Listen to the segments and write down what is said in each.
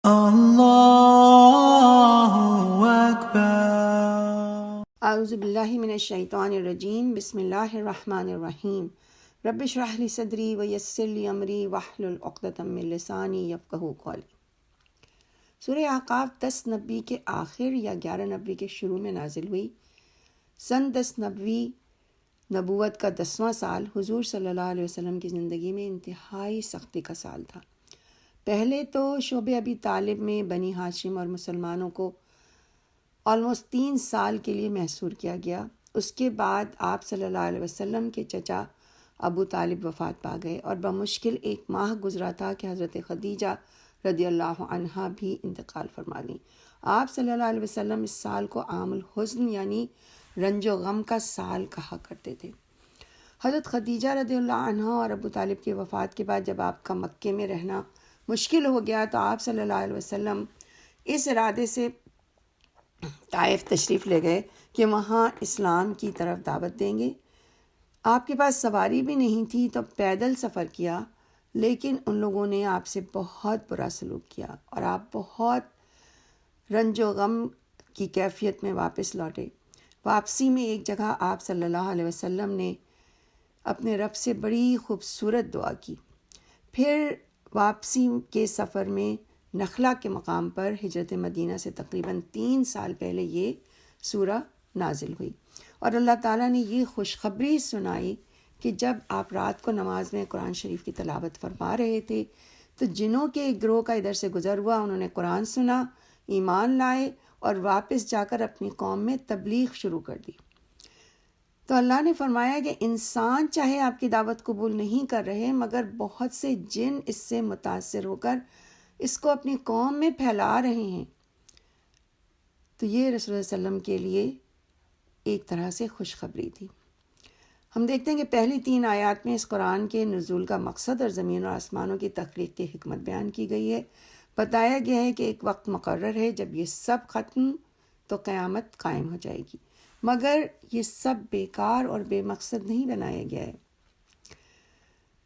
اللہ اکبر۔ اعوذ باللہ من الشیطان الرجیم، بسم اللہ الرحمن الرحیم۔ رب اشرح لی صدری ویسر لی امری واحلل عقدۃ من لسانی یفقہوا قولی۔ سورہ احقاف 10 نبی کے آخر یا 11 نبی کے شروع میں نازل ہوئی۔ سن 10 نبوی نبوت کا 10واں سال حضور صلی اللہ علیہ وسلم کی زندگی میں انتہائی سختی کا سال تھا۔ پہلے تو شعب ابی طالب میں بنی ہاشم اور مسلمانوں کو آلموسٹ 3 سال کے لیے محصور کیا گیا۔ اس کے بعد آپ صلی اللہ علیہ وسلم کے چچا ابو طالب وفات پا گئے اور بمشکل 1 ماہ گزرا تھا کہ حضرت خدیجہ رضی اللہ عنہا بھی انتقال فرما گئیں۔ آپ صلی اللہ علیہ وسلم اس سال کو عام الحزن یعنی رنج و غم کا سال کہا کرتے تھے۔ حضرت خدیجہ رضی اللہ عنہا اور ابو طالب کی وفات کے بعد جب آپ کا مکے میں رہنا مشکل ہو گیا تو آپ صلی اللہ علیہ وسلم اس ارادے سے طائف تشریف لے گئے کہ وہاں اسلام کی طرف دعوت دیں گے۔ آپ کے پاس سواری بھی نہیں تھی تو پیدل سفر کیا، لیکن ان لوگوں نے آپ سے بہت برا سلوک کیا اور آپ بہت رنج و غم کی کیفیت میں واپس لوٹے۔ واپسی میں ایک جگہ آپ صلی اللہ علیہ وسلم نے اپنے رب سے بڑی خوبصورت دعا کی۔ پھر واپسی کے سفر میں نخلا کے مقام پر ہجرت مدینہ سے تقریباً 3 سال پہلے یہ سورہ نازل ہوئی، اور اللہ تعالیٰ نے یہ خوشخبری سنائی کہ جب آپ رات کو نماز میں قرآن شریف کی تلاوت فرما رہے تھے تو جنوں کے ایک گروہ کا ادھر سے گزر ہوا، انہوں نے قرآن سنا، ایمان لائے اور واپس جا کر اپنی قوم میں تبلیغ شروع کر دی۔ تو اللہ نے فرمایا کہ انسان چاہے آپ کی دعوت قبول نہیں کر رہے، مگر بہت سے جن اس سے متاثر ہو کر اس کو اپنی قوم میں پھیلا رہے ہیں۔ تو یہ رسول اللہ صلی اللہ علیہ وسلم کے لیے ایک طرح سے خوشخبری تھی۔ ہم دیکھتے ہیں کہ پہلی 3 آیات میں اس قرآن کے نزول کا مقصد اور زمین اور آسمانوں کی تخلیق کی حکمت بیان کی گئی ہے۔ بتایا گیا ہے کہ ایک وقت مقرر ہے جب یہ سب ختم تو قیامت قائم ہو جائے گی، مگر یہ سب بیکار اور بے مقصد نہیں بنایا گیا ہے۔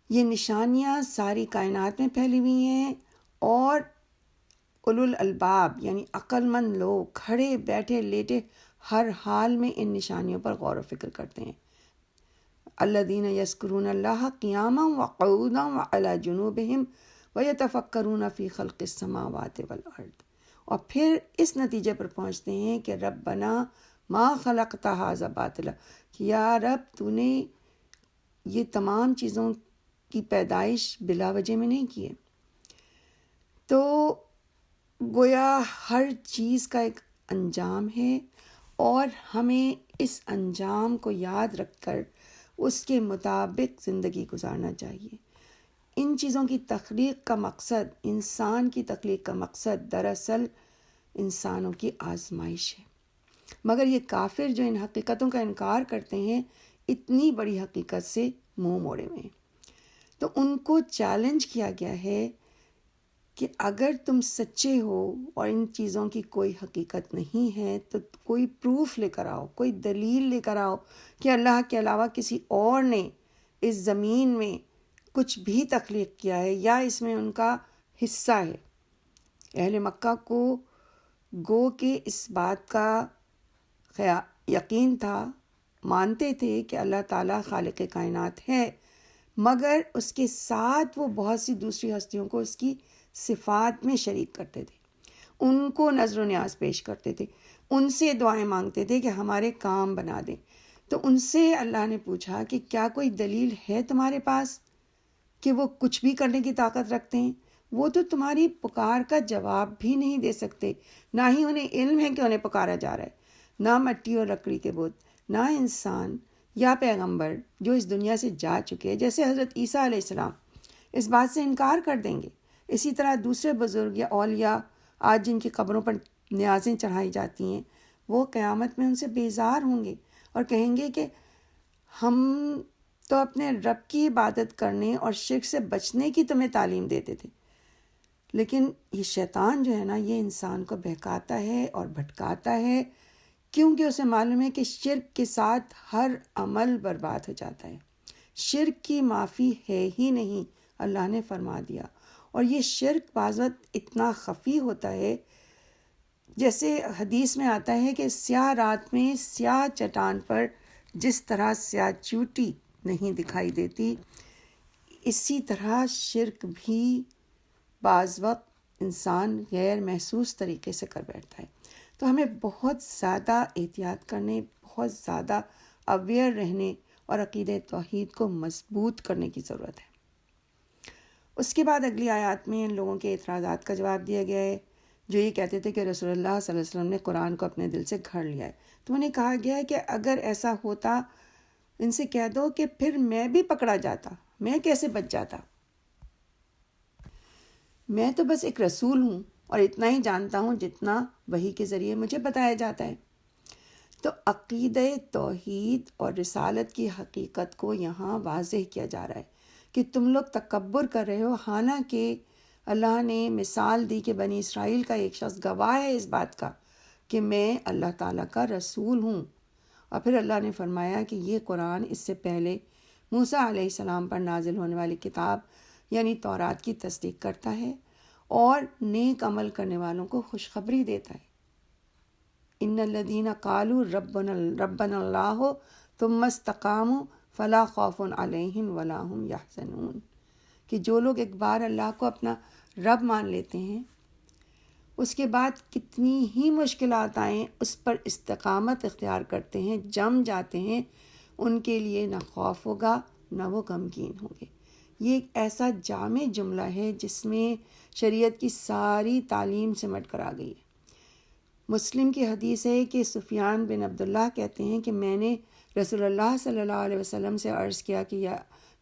یہ نشانیاں ساری کائنات میں پھیلی ہوئی ہیں اور اولو الالباب یعنی عقل مند لوگ کھڑے بیٹھے لیٹے ہر حال میں ان نشانیوں پر غور و فکر کرتے ہیں۔ الذین یذکرون اللہ قیاما وقعودا وعلی جنوبہم ویتفکرون فی خلق السماوات والارض، اور پھر اس نتیجے پر پہنچتے ہیں کہ ربنا ما خلقت ھذا باطلا، کہ یا رب تو نے یہ تمام چیزوں کی پیدائش بلا وجہ میں نہیں کی ہے۔ تو گویا ہر چیز کا ایک انجام ہے اور ہمیں اس انجام کو یاد رکھ کر اس کے مطابق زندگی گزارنا چاہیے۔ ان چیزوں کی تخلیق کا مقصد، انسان کی تخلیق کا مقصد دراصل انسانوں کی آزمائش ہے، مگر یہ کافر جو ان حقیقتوں کا انکار کرتے ہیں اتنی بڑی حقیقت سے منہ موڑے ہوئے ہیں۔ تو ان کو چیلنج کیا گیا ہے کہ اگر تم سچے ہو اور ان چیزوں کی کوئی حقیقت نہیں ہے تو کوئی پروف لے کر آؤ، کوئی دلیل لے کر آؤ کہ اللہ کے علاوہ کسی اور نے اس زمین میں کچھ بھی تخلیق کیا ہے یا اس میں ان کا حصہ ہے۔ اہل مکہ کو گو کہ اس بات کا یقین تھا، مانتے تھے کہ اللہ تعالیٰ خالق کائنات ہے، مگر اس کے ساتھ وہ بہت سی دوسری ہستیوں کو اس کی صفات میں شریک کرتے تھے، ان کو نذر و نیاز پیش کرتے تھے، ان سے دعائیں مانگتے تھے کہ ہمارے کام بنا دیں۔ تو ان سے اللہ نے پوچھا کہ کیا کوئی دلیل ہے تمہارے پاس کہ وہ کچھ بھی کرنے کی طاقت رکھتے ہیں؟ وہ تو تمہاری پکار کا جواب بھی نہیں دے سکتے، نہ ہی انہیں علم ہے کہ انہیں پکارا جا رہا ہے، نہ مٹی اور لکڑی کے بت، نہ انسان یا پیغمبر جو اس دنیا سے جا چکے، جیسے حضرت عیسیٰ علیہ السلام اس بات سے انکار کر دیں گے۔ اسی طرح دوسرے بزرگ یا اولیاء آج جن کی قبروں پر نیازیں چڑھائی جاتی ہیں، وہ قیامت میں ان سے بیزار ہوں گے اور کہیں گے کہ ہم تو اپنے رب کی عبادت کرنے اور شرک سے بچنے کی تمہیں تعلیم دیتے تھے، لیکن یہ شیطان جو ہے نا، یہ انسان کو بہکاتا ہے اور بھٹکاتا ہے، کیونکہ اسے معلوم ہے کہ شرک کے ساتھ ہر عمل برباد ہو جاتا ہے۔ شرک کی معافی ہے ہی نہیں، اللہ نے فرما دیا، اور یہ شرک بعض وقت اتنا خفی ہوتا ہے، جیسے حدیث میں آتا ہے کہ سیاہ رات میں سیاہ چٹان پر جس طرح سیاہ چوٹی نہیں دکھائی دیتی، اسی طرح شرک بھی بعض وقت انسان غیر محسوس طریقے سے کر بیٹھتا ہے۔ تو ہمیں بہت زیادہ احتیاط کرنے، بہت زیادہ اویئر رہنے اور عقیدہ توحید کو مضبوط کرنے کی ضرورت ہے۔ اس کے بعد اگلی آیات میں ان لوگوں کے اعتراضات کا جواب دیا گیا ہے جو یہ کہتے تھے کہ رسول اللہ صلی اللہ علیہ وسلم نے قرآن کو اپنے دل سے گھڑ لیا ہے۔ تو انہیں کہا گیا ہے کہ اگر ایسا ہوتا ان سے کہہ دو کہ پھر میں بھی پکڑا جاتا، میں کیسے بچ جاتا؟ میں تو بس ایک رسول ہوں اور اتنا ہی جانتا ہوں جتنا وحی کے ذریعے مجھے بتایا جاتا ہے۔ تو عقیدہ توحید اور رسالت کی حقیقت کو یہاں واضح کیا جا رہا ہے کہ تم لوگ تکبر کر رہے ہو، حالانکہ اللہ نے مثال دی کہ بنی اسرائیل کا ایک شخص گواہ ہے اس بات کا کہ میں اللہ تعالیٰ کا رسول ہوں۔ اور پھر اللہ نے فرمایا کہ یہ قرآن اس سے پہلے موسیٰ علیہ السلام پر نازل ہونے والی کتاب یعنی تورات کی تصدیق کرتا ہے اور نیک عمل کرنے والوں کو خوشخبری دیتا ہے۔ ان الذین قالوا ربنا اللہ ثم استقاموا فلا خوف علیہم ولا هم یحزنون، کہ جو لوگ ایک بار اللہ کو اپنا رب مان لیتے ہیں، اس کے بعد کتنی ہی مشکلات آئیں اس پر استقامت اختیار کرتے ہیں، جم جاتے ہیں، ان کے لیے نہ خوف ہوگا نہ وہ غمگین ہوں گے۔ یہ ایک ایسا جامع جملہ ہے جس میں شریعت کی ساری تعلیم سمٹ کر آ گئی ہے۔ مسلم کی حدیث ہے کہ سفیان بن عبداللہ کہتے ہیں کہ میں نے رسول اللہ صلی اللہ علیہ وسلم سے عرض کیا کہ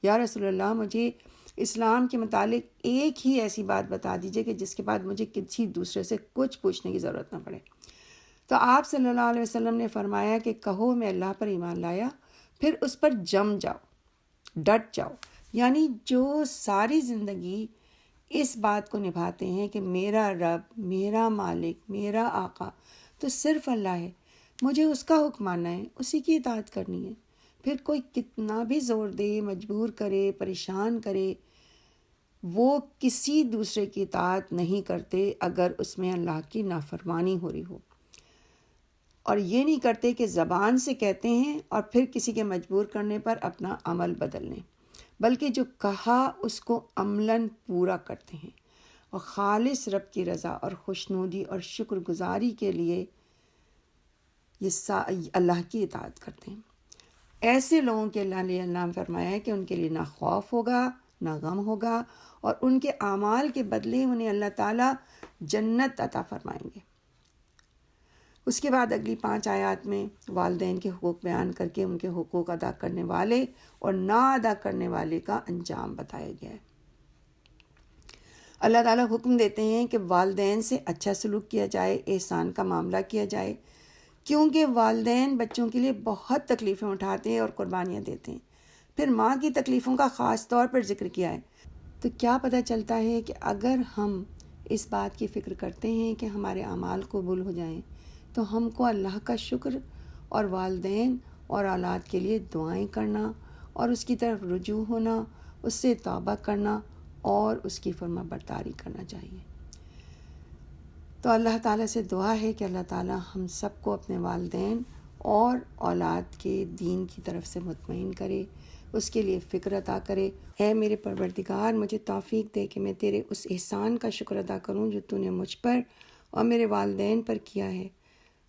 یا رسول اللہ، مجھے اسلام کے متعلق ایک ہی ایسی بات بتا دیجئے کہ جس کے بعد مجھے کسی دوسرے سے کچھ پوچھنے کی ضرورت نہ پڑے۔ تو آپ صلی اللہ علیہ وسلم نے فرمایا کہ کہو میں اللہ پر ایمان لایا، پھر اس پر جم جاؤ، ڈٹ جاؤ، یعنی جو ساری زندگی اس بات کو نبھاتے ہیں کہ میرا رب، میرا مالک، میرا آقا تو صرف اللہ ہے، مجھے اس کا حکم ماننا ہے، اسی کی اطاعت کرنی ہے۔ پھر کوئی کتنا بھی زور دے، مجبور کرے، پریشان کرے، وہ کسی دوسرے کی اطاعت نہیں کرتے اگر اس میں اللہ کی نافرمانی ہو رہی ہو۔ اور یہ نہیں کرتے کہ زبان سے کہتے ہیں اور پھر کسی کے مجبور کرنے پر اپنا عمل بدل لیں، بلکہ جو کہا اس کو عملاً پورا کرتے ہیں اور خالص رب کی رضا اور خوشنودی اور شکر گزاری کے لیے یہ اللہ کی اطاعت کرتے ہیں۔ ایسے لوگوں کے اللہ نے فرمایا ہے کہ ان کے لیے نہ خوف ہوگا نہ غم ہوگا، اور ان کے اعمال کے بدلے انہیں اللہ تعالیٰ جنت عطا فرمائیں گے۔ اس کے بعد اگلی 5 آیات میں والدین کے حقوق بیان کر کے ان کے حقوق ادا کرنے والے اور نہ ادا کرنے والے کا انجام بتایا گیا ہے۔ اللہ تعالیٰ حکم دیتے ہیں کہ والدین سے اچھا سلوک کیا جائے، احسان کا معاملہ کیا جائے، کیونکہ والدین بچوں کے لیے بہت تکلیفیں اٹھاتے ہیں اور قربانیاں دیتے ہیں۔ پھر ماں کی تکلیفوں کا خاص طور پر ذکر کیا ہے۔ تو کیا پتہ چلتا ہے کہ اگر ہم اس بات کی فکر کرتے ہیں کہ ہمارے اعمال قبول ہو جائیں تو ہم کو اللہ کا شکر اور والدین اور اولاد کے لیے دعائیں کرنا اور اس کی طرف رجوع ہونا، اس سے توبہ کرنا اور اس کی فرما برداری کرنا چاہیے۔ تو اللہ تعالیٰ سے دعا ہے کہ اللہ تعالیٰ ہم سب کو اپنے والدین اور اولاد کے دین کی طرف سے مطمئن کرے، اس کے لیے فکر عطا کرے۔ اے میرے پروردگار، مجھے توفیق دے کہ میں تیرے اس احسان کا شکر ادا کروں جو تو نے مجھ پر اور میرے والدین پر کیا ہے،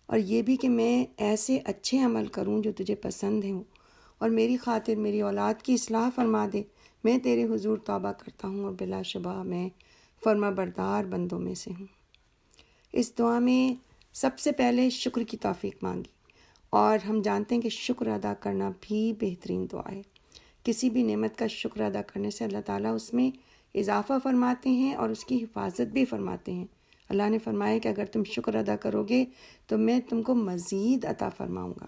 اور یہ بھی کہ میں ایسے اچھے عمل کروں جو تجھے پسند ہوں، اور میری خاطر میری اولاد کی اصلاح فرما دے۔ میں تیرے حضور توبہ کرتا ہوں اور بلا شبہ میں فرما بردار بندوں میں سے ہوں۔ اس دعا میں سب سے پہلے شکر کی توفیق مانگی، اور ہم جانتے ہیں کہ شکر ادا کرنا بھی بہترین دعا ہے۔ کسی بھی نعمت کا شکر ادا کرنے سے اللہ تعالیٰ اس میں اضافہ فرماتے ہیں اور اس کی حفاظت بھی فرماتے ہیں۔ اللہ نے فرمایا کہ اگر تم شکر ادا کرو گے تو میں تم کو مزید عطا فرماؤں گا۔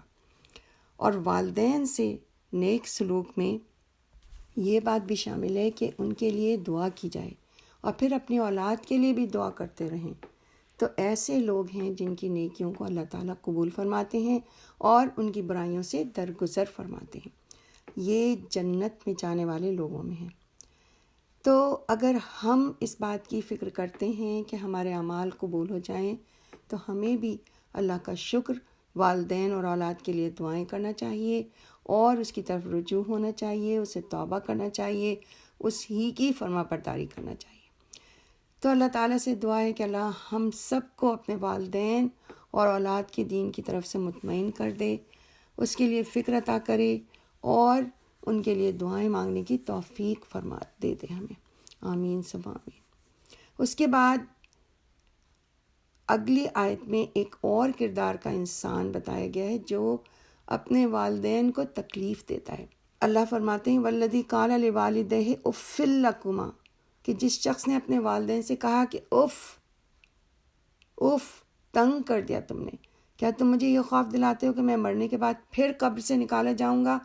اور والدین سے نیک سلوک میں یہ بات بھی شامل ہے کہ ان کے لیے دعا کی جائے اور پھر اپنی اولاد کے لیے بھی دعا کرتے رہیں۔ تو ایسے لوگ ہیں جن کی نیکیوں کو اللہ تعالیٰ قبول فرماتے ہیں اور ان کی برائیوں سے درگزر فرماتے ہیں۔ یہ جنت میں جانے والے لوگوں میں ہیں۔ تو اگر ہم اس بات کی فکر کرتے ہیں کہ ہمارے اعمال قبول ہو جائیں تو ہمیں بھی اللہ کا شکر، والدین اور اولاد کے لیے دعائیں کرنا چاہیے اور اس کی طرف رجوع ہونا چاہیے، اسے توبہ کرنا چاہیے، اس ہی کی فرما برداری کرنا چاہیے۔ تو اللہ تعالیٰ سے دعا ہے کہ اللہ ہم سب کو اپنے والدین اور اولاد کے دین کی طرف سے مطمئن کر دے، اس کے لیے فکر عطا کرے اور ان کے لیے دعائیں مانگنے کی توفیق فرما دے دے ہمیں، آمین ثم آمین۔ اس کے بعد اگلی آیت میں ایک اور کردار کا انسان بتایا گیا ہے جو اپنے والدین کو تکلیف دیتا ہے۔ اللہ فرماتے ہیں والذی قال لوالدیہ اف لکما، کہ جس شخص نے اپنے والدین سے کہا کہ اف تنگ کر دیا تم نے، کیا تم مجھے یہ خوف دلاتے ہو کہ میں مرنے کے بعد پھر قبر سے نکالا جاؤں گا،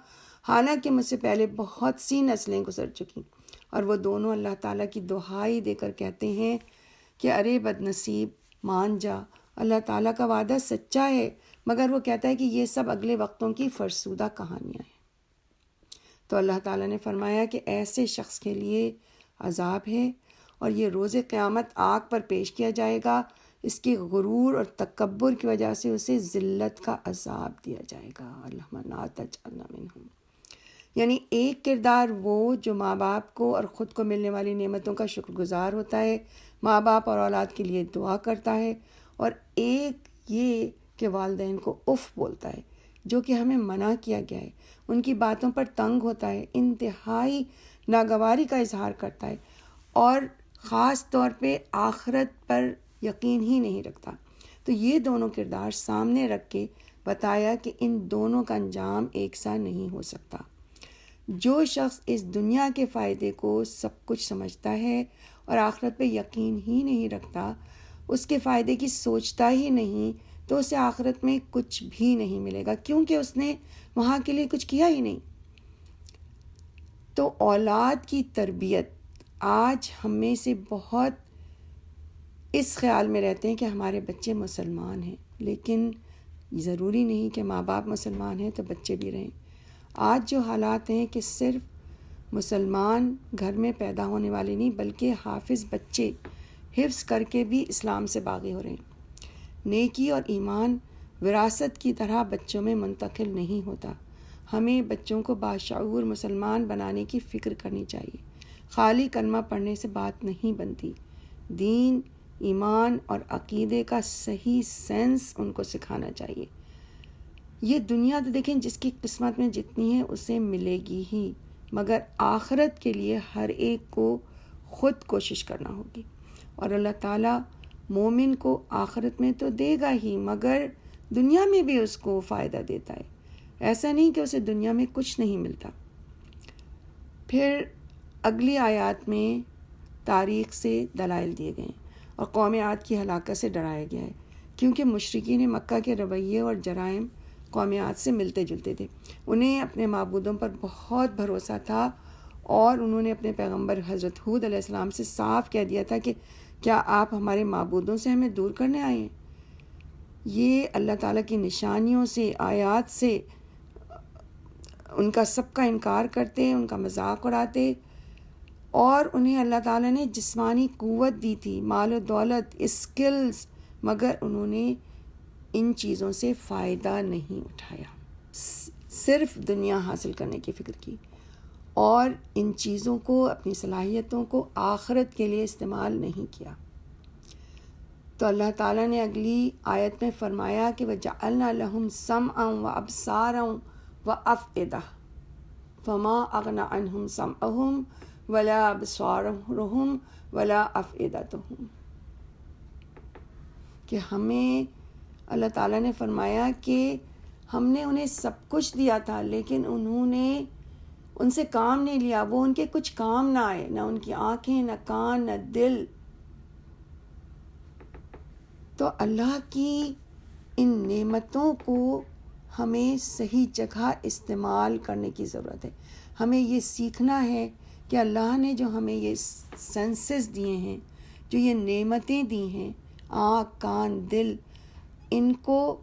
حالانکہ مجھ سے پہلے بہت سی نسلیں گزر چکی۔ اور وہ دونوں اللہ تعالیٰ کی دہائی دے کر کہتے ہیں کہ ارے بد نصیب مان جا، اللہ تعالیٰ کا وعدہ سچا ہے، مگر وہ کہتا ہے کہ یہ سب اگلے وقتوں کی فرسودہ کہانیاں ہیں۔ تو اللہ تعالیٰ نے فرمایا کہ ایسے شخص کے لیے عذاب ہے اور یہ روز قیامت آگ پر پیش کیا جائے گا، اس کے غرور اور تکبر کی وجہ سے اسے ذلت کا عذاب دیا جائے گا، اللہم لا تجعلنا منہم۔ یعنی ایک کردار وہ جو ماں باپ کو اور خود کو ملنے والی نعمتوں کا شکر گزار ہوتا ہے، ماں باپ اور اولاد کے لیے دعا کرتا ہے، اور ایک یہ کہ والدین کو اف بولتا ہے، جو کہ ہمیں منع کیا گیا ہے، ان کی باتوں پر تنگ ہوتا ہے، انتہائی ناگواری کا اظہار کرتا ہے اور خاص طور پہ آخرت پر یقین ہی نہیں رکھتا۔ تو یہ دونوں کردار سامنے رکھ کے بتایا کہ ان دونوں کا انجام ایک سا نہیں ہو سکتا۔ جو شخص اس دنیا کے فائدے کو سب کچھ سمجھتا ہے اور آخرت پہ یقین ہی نہیں رکھتا، اس کے فائدے کی سوچتا ہی نہیں، تو اسے آخرت میں کچھ بھی نہیں ملے گا، کیونکہ اس نے وہاں کے لیے کچھ کیا ہی نہیں۔ تو اولاد کی تربیت، آج ہم میں سے بہت اس خیال میں رہتے ہیں کہ ہمارے بچے مسلمان ہیں، لیکن ضروری نہیں کہ ماں باپ مسلمان ہیں تو بچے بھی رہیں۔ آج جو حالات ہیں کہ صرف مسلمان گھر میں پیدا ہونے والے نہیں بلکہ حافظ بچے حفظ کر کے بھی اسلام سے باغی ہو رہے ہیں۔ نیکی اور ایمان وراثت کی طرح بچوں میں منتقل نہیں ہوتا۔ ہمیں بچوں کو باشعور مسلمان بنانے کی فکر کرنی چاہیے۔ خالی کلمہ پڑھنے سے بات نہیں بنتی، دین، ایمان اور عقیدے کا صحیح سینس ان کو سکھانا چاہیے۔ یہ دنیا تو دیکھیں جس کی قسمت میں جتنی ہے اسے ملے گی ہی، مگر آخرت کے لیے ہر ایک کو خود کوشش کرنا ہوگی، اور اللہ تعالیٰ مومن کو آخرت میں تو دے گا ہی مگر دنیا میں بھی اس کو فائدہ دیتا ہے، ایسا نہیں کہ اسے دنیا میں کچھ نہیں ملتا۔ پھر اگلی آیات میں تاریخ سے دلائل دیے گئے ہیں اور قوم عاد کی ہلاکت سے ڈرایا گیا ہے، کیونکہ مشرکین مکہ کے رویے اور جرائم قوم عاد سے ملتے جلتے تھے۔ انہیں اپنے معبودوں پر بہت بھروسہ تھا اور انہوں نے اپنے پیغمبر حضرت ہود علیہ السلام سے صاف کہہ دیا تھا کہ کیا آپ ہمارے معبودوں سے ہمیں دور کرنے آئے ہیں؟ یہ اللہ تعالیٰ کی نشانیوں سے، آیات سے ان کا سب کا انکار کرتے، ان کا مذاق اڑاتے، اور انہیں اللہ تعالیٰ نے جسمانی قوت دی تھی، مال و دولت، اسکلز، مگر انہوں نے ان چیزوں سے فائدہ نہیں اٹھایا، صرف دنیا حاصل کرنے کی فکر کی اور ان چیزوں کو، اپنی صلاحیتوں کو آخرت کے لیے استعمال نہیں کیا۔ تو اللہ تعالیٰ نے اگلی آیت میں فرمایا کہ وَجَعَلْنَا لَهُمْ سَمْعًا وَأَبْصَارًا وَأَفْئِدَةً فَمَا أَغْنَى عَنْهُمْ سَمْعُهُمْ وَلَا أَبْصَارُهُمْ وَلَا أَفْئِدَتُهُمْ، کہ ہمیں اللہ تعالیٰ نے فرمایا کہ ہم نے انہیں سب کچھ دیا تھا لیکن انہوں نے ان سے کام نہیں لیا، وہ ان کے کچھ کام نہ آئے، نہ ان کی آنکھیں، نہ کان، نہ دل۔ تو اللہ کی ان نعمتوں کو ہمیں صحیح جگہ استعمال کرنے کی ضرورت ہے۔ ہمیں یہ سیکھنا ہے کہ اللہ نے جو ہمیں یہ سینسز دیے ہیں، جو یہ نعمتیں دی ہیں، آنکھ، کان، دل، ان کو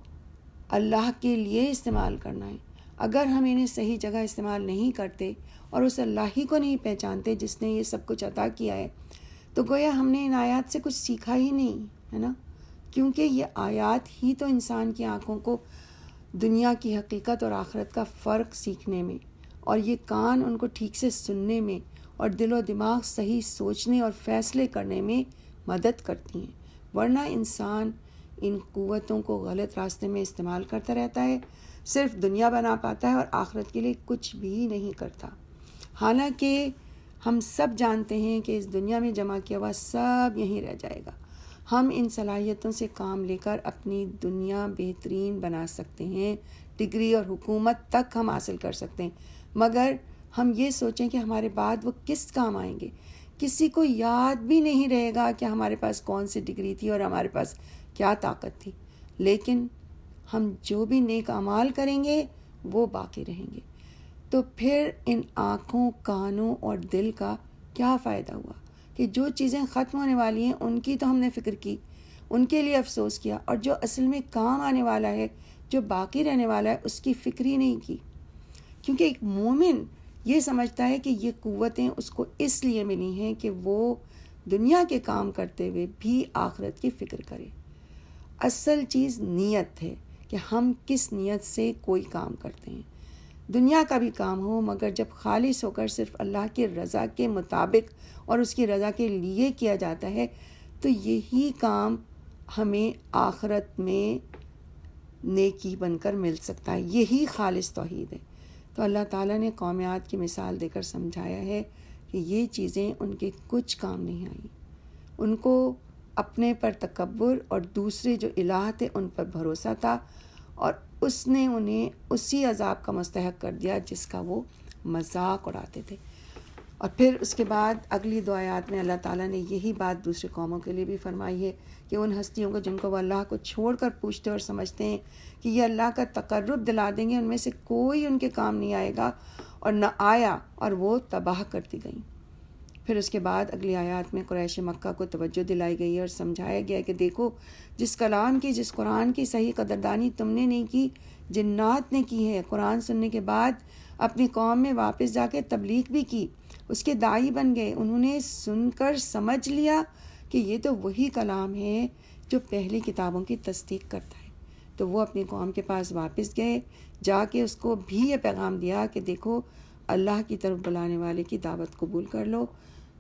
اللہ کے لیے استعمال کرنا ہے۔ اگر ہم انہیں صحیح جگہ استعمال نہیں کرتے اور اس اللہ ہی کو نہیں پہچانتے جس نے یہ سب کچھ عطا کیا ہے، تو گویا ہم نے ان آیات سے کچھ سیکھا ہی نہیں ہے نا، کیونکہ یہ آیات ہی تو انسان کی آنکھوں کو دنیا کی حقیقت اور آخرت کا فرق سیکھنے میں، اور یہ کان ان کو ٹھیک سے سننے میں، اور دل و دماغ صحیح سوچنے اور فیصلے کرنے میں مدد کرتی ہیں، ورنہ انسان ان قوتوں کو غلط راستے میں استعمال کرتا رہتا ہے، صرف دنیا بنا پاتا ہے اور آخرت کے لیے کچھ بھی نہیں کرتا۔ حالانکہ ہم سب جانتے ہیں کہ اس دنیا میں جمع کیا ہوا سب یہیں رہ جائے گا۔ ہم ان صلاحیتوں سے کام لے کر اپنی دنیا بہترین بنا سکتے ہیں، ڈگری اور حکومت تک ہم حاصل کر سکتے ہیں، مگر ہم یہ سوچیں کہ ہمارے بعد وہ کس کام آئیں گے۔ کسی کو یاد بھی نہیں رہے گا کہ ہمارے پاس کون سی ڈگری تھی اور ہمارے پاس کیا طاقت تھی، لیکن ہم جو بھی نیک اعمال کریں گے وہ باقی رہیں گے۔ تو پھر ان آنکھوں، کانوں اور دل کا کیا فائدہ ہوا کہ جو چیزیں ختم ہونے والی ہیں ان کی تو ہم نے فکر کی، ان کے لیے افسوس کیا، اور جو اصل میں کام آنے والا ہے، جو باقی رہنے والا ہے، اس کی فکر ہی نہیں کی۔ کیونکہ ایک مومن یہ سمجھتا ہے کہ یہ قوتیں اس کو اس لیے ملی ہیں کہ وہ دنیا کے کام کرتے ہوئے بھی آخرت کی فکر کرے۔ اصل چیز نیت ہے کہ ہم کس نیت سے کوئی کام کرتے ہیں۔ دنیا کا بھی کام ہو، مگر جب خالص ہو کر صرف اللہ کی رضا کے مطابق اور اس کی رضا کے لیے کیا جاتا ہے، تو یہی کام ہمیں آخرت میں نیکی بن کر مل سکتا ہے۔ یہی خالص توحید ہے۔ تو اللہ تعالیٰ نے قوم عاد کی مثال دے کر سمجھایا ہے کہ یہ چیزیں ان کے کچھ کام نہیں آئیں۔ ان کو اپنے پر تکبر اور دوسرے جو الہ تھے ان پر بھروسہ تھا، اور اس نے انہیں اسی عذاب کا مستحق کر دیا جس کا وہ مذاق اڑاتے تھے۔ اور پھر اس کے بعد اگلی دو آیات میں اللہ تعالیٰ نے یہی بات دوسری قوموں کے لیے بھی فرمائی ہے کہ ان ہستیوں کو جن کو وہ اللہ کو چھوڑ کر پوچھتے اور سمجھتے ہیں کہ یہ اللہ کا تقرب دلا دیں گے، ان میں سے کوئی ان کے کام نہیں آئے گا، اور نہ آیا، اور وہ تباہ کر دی گئیں۔ پھر اس کے بعد اگلی آیات میں قریش مکہ کو توجہ دلائی گئی ہے اور سمجھایا گیا کہ دیکھو، جس کلام کی، جس قرآن کی صحیح قدردانی تم نے نہیں کی، جنات نے کی ہے۔ قرآن سننے کے بعد اپنی قوم میں واپس جا کے تبلیغ بھی کی، اس کے داعی بن گئے، انہوں نے سن کر سمجھ لیا کہ یہ تو وہی کلام ہے جو پہلی کتابوں کی تصدیق کرتا ہے۔ تو وہ اپنی قوم کے پاس واپس گئے، جا کے اس کو بھی یہ پیغام دیا کہ دیکھو، اللہ کی طرف بلانے والے کی دعوت قبول کر لو،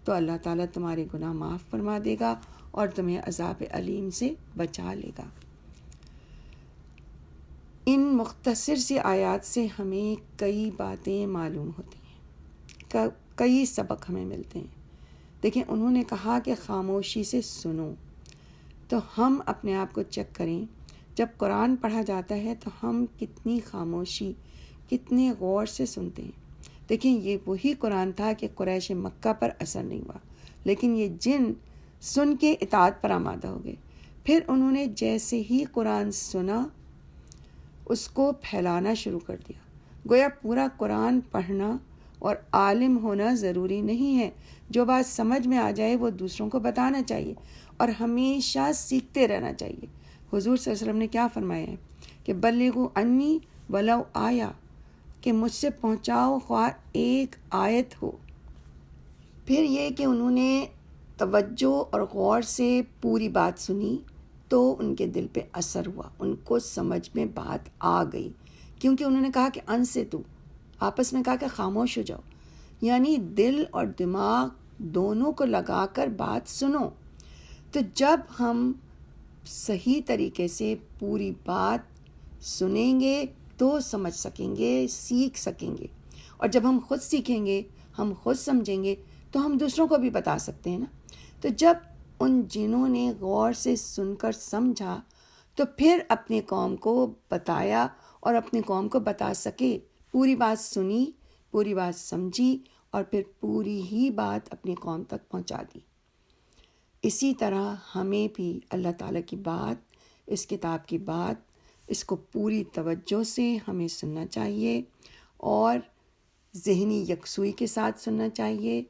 تو اللہ تعالیٰ تمہارے گناہ معاف فرما دے گا اور تمہیں عذاب علیم سے بچا لے گا۔ ان مختصر سی آیات سے ہمیں کئی باتیں معلوم ہوتی ہیں، کئی سبق ہمیں ملتے ہیں۔ دیکھیں، انہوں نے کہا کہ خاموشی سے سنو، تو ہم اپنے آپ کو چیک کریں، جب قرآن پڑھا جاتا ہے تو ہم کتنی خاموشی، کتنے غور سے سنتے ہیں۔ دیکھیں، یہ وہی قرآن تھا کہ قریش مکہ پر اثر نہیں ہوا، لیکن یہ جن سن کے اطاعت پر آمادہ ہو گئے۔ پھر انہوں نے جیسے ہی قرآن سنا، اس کو پھیلانا شروع کر دیا۔ گویا پورا قرآن پڑھنا اور عالم ہونا ضروری نہیں ہے، جو بات سمجھ میں آ جائے وہ دوسروں کو بتانا چاہیے، اور ہمیشہ سیکھتے رہنا چاہیے۔ حضور صلی اللہ علیہ وسلم نے کیا فرمایا ہے کہ بلغوا انی ولو آیا، کہ مجھ سے پہنچاؤ خواہ ایک آیت ہو۔ پھر یہ کہ انہوں نے توجہ اور غور سے پوری بات سنی تو ان کے دل پہ اثر ہوا، ان کو سمجھ میں بات آ گئی، کیونکہ انہوں نے کہا کہ انصتو، آپس میں کہا کہ خاموش ہو جاؤ، یعنی دل اور دماغ دونوں کو لگا کر بات سنو۔ تو جب ہم صحیح طریقے سے پوری بات سنیں گے تو سمجھ سکیں گے، سیکھ سکیں گے، اور جب ہم خود سیکھیں گے، ہم خود سمجھیں گے، تو ہم دوسروں کو بھی بتا سکتے ہیں نا۔ تو جب ان جنہوں نے غور سے سن کر سمجھا تو پھر اپنی قوم کو بتایا، اور اپنی قوم کو بتا سکے، پوری بات سنی، پوری بات سمجھی، اور پھر پوری ہی بات اپنی قوم تک پہنچا دی۔ اسی طرح ہمیں بھی اللہ تعالیٰ کی بات، اس کتاب کی بات، اس کو پوری توجہ سے ہمیں سننا چاہیے، اور ذہنی یکسوئی کے ساتھ سننا چاہیے۔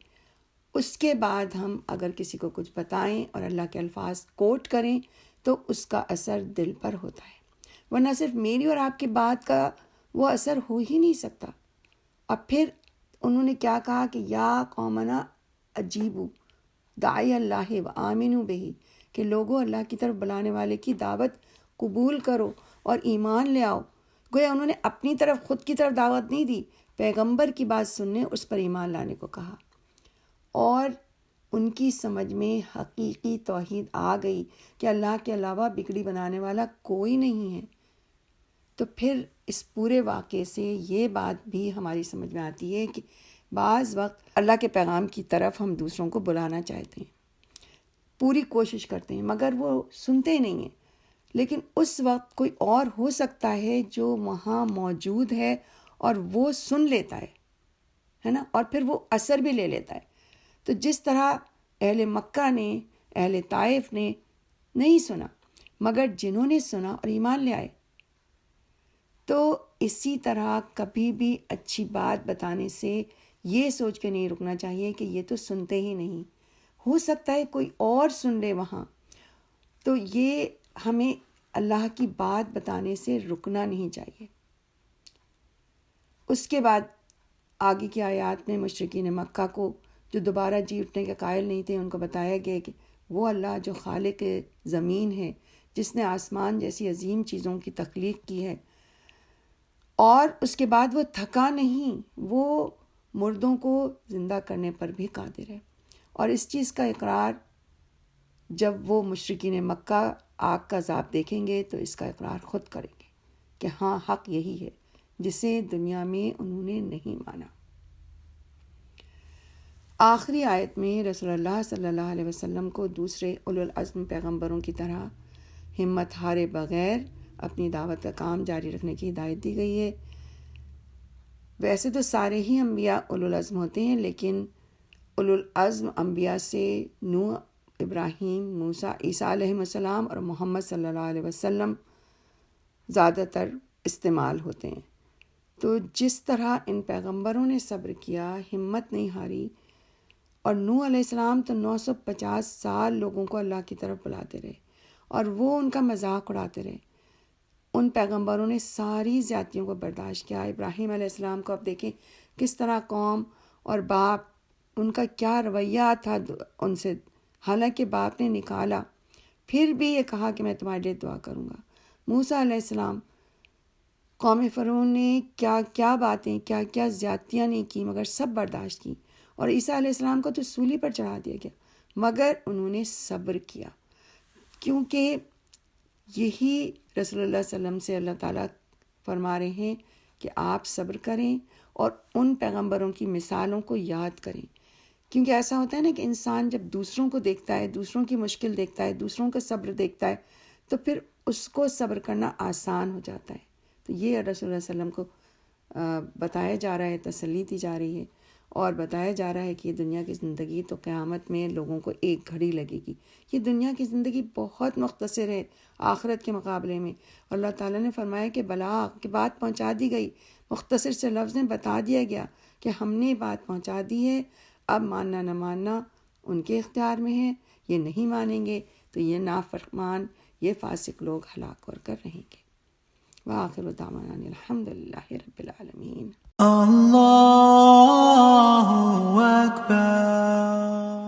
اس کے بعد ہم اگر کسی کو کچھ بتائیں اور اللہ کے الفاظ کوٹ کریں تو اس کا اثر دل پر ہوتا ہے، ورنہ صرف میری اور آپ کی بات کا وہ اثر ہو ہی نہیں سکتا. اور پھر انہوں نے کیا کہا کہ یا قومنا اجیبو داعی اللہ و آمنو بہی، کہ لوگوں اللہ کی طرف بلانے والے کی دعوت قبول کرو اور ایمان لے آؤ. گویا انہوں نے اپنی طرف خود کی طرف دعوت نہیں دی، پیغمبر کی بات سننے اس پر ایمان لانے کو کہا. اور ان کی سمجھ میں حقیقی توحید آ گئی کہ اللہ کے علاوہ بگڑی بنانے والا کوئی نہیں ہے. تو پھر اس پورے واقعے سے یہ بات بھی ہماری سمجھ میں آتی ہے کہ بعض وقت اللہ کے پیغام کی طرف ہم دوسروں کو بلانا چاہتے ہیں، پوری کوشش کرتے ہیں، مگر وہ سنتے نہیں ہیں. لیکن اس وقت کوئی اور ہو سکتا ہے جو وہاں موجود ہے اور وہ سن لیتا ہے نا، اور پھر وہ اثر بھی لے لیتا ہے. تو جس طرح اہل مکہ نے، اہل طائف نے نہیں سنا، مگر جنہوں نے سنا اور ایمان لے آئے. تو اسی طرح کبھی بھی اچھی بات بتانے سے یہ سوچ کے نہیں رکنا چاہیے کہ یہ تو سنتے ہی نہیں، ہو سکتا ہے کوئی اور سن لے وہاں. تو یہ ہمیں اللہ کی بات بتانے سے رکنا نہیں چاہیے. اس کے بعد آگے کی آیات میں مشرکین مکہ کو جو دوبارہ جی اٹھنے کے قائل نہیں تھے، ان کو بتایا گیا کہ وہ اللہ جو خالق زمین ہے، جس نے آسمان جیسی عظیم چیزوں کی تخلیق کی ہے، اور اس کے بعد وہ تھکا نہیں، وہ مردوں کو زندہ کرنے پر بھی قادر ہے. اور اس چیز کا اقرار جب وہ مشرکین مکہ آگ کا عذاب دیکھیں گے تو اس کا اقرار خود کریں گے کہ ہاں حق یہی ہے جسے دنیا میں انہوں نے نہیں مانا. آخری آیت میں رسول اللہ صلی اللہ علیہ وسلم کو دوسرے اولو العزم پیغمبروں کی طرح ہمت ہارے بغیر اپنی دعوت کا کام جاری رکھنے کی ہدایت دی گئی ہے. ویسے تو سارے ہی انبیاء اولو العزم ہوتے ہیں، لیکن اولو العزم انبیاء سے نوح، ابراہیم، موسیٰ، عیسیٰ علیہ السلام اور محمد صلی اللہ علیہ وسلم زیادہ تر استعمال ہوتے ہیں. تو جس طرح ان پیغمبروں نے صبر کیا، ہمت نہیں ہاری، اور نوح علیہ السلام تو 950 سال لوگوں کو اللہ کی طرف بلاتے رہے اور وہ ان کا مذاق اڑاتے رہے. ان پیغمبروں نے ساری زیادتیوں کو برداشت کیا. ابراہیم علیہ السلام کو اب دیکھیں کس طرح قوم اور باپ، ان کا کیا رویہ تھا ان سے، حالانکہ باپ نے نکالا پھر بھی یہ کہا کہ میں تمہارے لیے دعا کروں گا. موسیٰ علیہ السلام، قوم فرعون نے کیا کیا باتیں، کیا کیا زیادتیاں نہیں کی، مگر سب برداشت کی. اور عیسیٰ علیہ السلام کو تو سولی پر چڑھا دیا گیا، مگر انہوں نے صبر کیا، کیونکہ یہی رسول اللہ صلی اللہ علیہ وسلم سے اللہ تعالیٰ فرما رہے ہیں کہ آپ صبر کریں اور ان پیغمبروں کی مثالوں کو یاد کریں. کیونکہ ایسا ہوتا ہے نا کہ انسان جب دوسروں کو دیکھتا ہے، دوسروں کی مشکل دیکھتا ہے، دوسروں کا صبر دیکھتا ہے، تو پھر اس کو صبر کرنا آسان ہو جاتا ہے. تو یہ رسول اللہ صلی اللہ علیہ وسلم کو بتایا جا رہا ہے، تسلی دی جا رہی ہے، اور بتایا جا رہا ہے کہ یہ دنیا کی زندگی تو قیامت میں لوگوں کو ایک گھڑی لگے گی. یہ دنیا کی زندگی بہت مختصر ہے آخرت کے مقابلے میں. اللہ تعالیٰ نے فرمایا کہ بلاغ کی بات پہنچا دی گئی، مختصر سے لفظ میں بتا دیا گیا کہ ہم نے بات پہنچا دی ہے، اب ماننا نہ ماننا ان کے اختیار میں ہے. یہ نہیں مانیں گے تو یہ نافرمان، یہ فاسق لوگ ہلاک ہو کر رہیں گے. وآخر دعوانا الحمدللہ رب العالمین. Allahu Akbar.